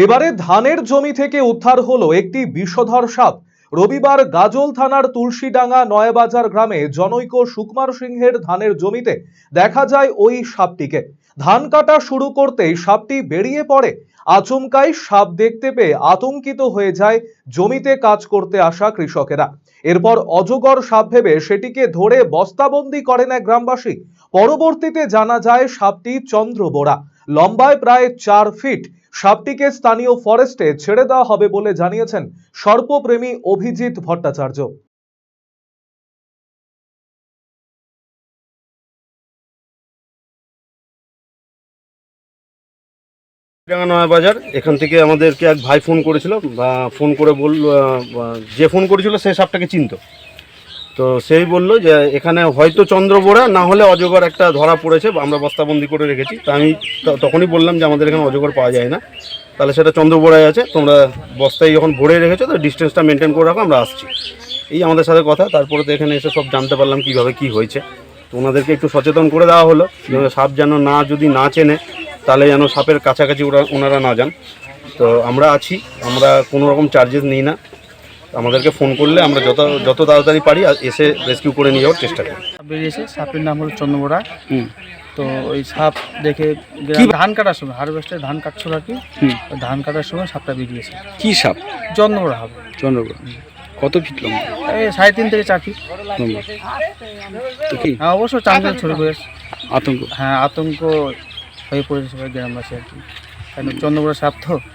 এবারে ধানের জমি থেকে উদ্ধার হলো একটি বিষধর সাপ। রবিবার গাজল থানার তুলসীডাঙ্গা নয়াবাজার গ্রামে জনৈক সুকুমার সিংহের ধানের জমিতে দেখা যায় ওই সাপটিকে। ধান কাটা শুরু করতেই সাপটি বেরিয়ে পড়ে। আচমকাই সাপ দেখতে পেয়ে আতঙ্কিত হয়ে যায় জমিতে কাজ করতে আসা কৃষকেরা। এরপর অজগর সাপ ভেবে সেটিকে ধরে বস্তাবন্দি করেন এক গ্রামবাসী। পরবর্তীতে জানা যায় সাপটি চন্দ্রবোরা, লম্বায় প্রায় 4 ফিট। সাপটিকে স্থানীয় ফরেস্টে ছেড়ে দেওয়া হবে বলে জানিয়েছেন সর্পপ্রেমী অভিজিৎ ভট্টাচার্য। নয়াবাজার এখান থেকে আমাদেরকে এক ভাই ফোন করেছিল, বা ফোন করে বলল, যে ফোন করেছিল সে সাপটাকে চিনত। তো সেই বলল যে এখানে হয়তো চন্দ্রবোরা, না হলে অজগর একটা ধরা পড়েছে, আমরা বস্তাবন্দি করে রেখেছি। তা আমি তখনই বললাম যে আমাদের এখানে অজগর পাওয়া যায় না, তাহলে সেটা চন্দ্রবোরায় আছে, তোমরা বস্তায় যখন ভরে রেখেছো তো ডিস্টেন্সটা মেনটেন করে রাখো, আমরা আসছি। এই আমাদের সাথে কথা। তারপরে তো এখানে এসে সব জানতে পারলাম কীভাবে কী হয়েছে। তো ওনাদেরকে একটু সচেতন করে দেওয়া হলো যে সাপ যেন যদি না চেনে তাহলে যেন সাপের কাছাকাছি ওনারা না যান। তো আমরা আছি, আমরা কোনো রকম চার্জেস নিই না। আমাদেরকে ফোন করলে আমরা যত তাড়াতাড়ি পারি এসে রেস্কিউ করে নিয়ে যাওয়ার চেষ্টা করি। বেরিয়েছে, সাপের নাম হলো চন্দ্রবোরা। তো ওই সাপ দেখে ধান কাটার সময়, হারভেস্টে ধান কাটছিল আর কি, ধান কাটার সময় সাপটা বেরিয়েছে। কি সাপ? চন্দ্রবোরা হবে। চন্দ্রবোরা কত ফিট লম্বা? এই 3.5 থেকে 4 ফিট লম্বা। তো কি হ্যাঁ, অবশ্য চাঁদের ছড়ে পড়েছে, আতঙ্ক? হ্যাঁ আতঙ্ক হয়ে পড়েছে সবাই গ্রামবাসী আর কি, কারণ চন্দ্রবোরা সাপ তো।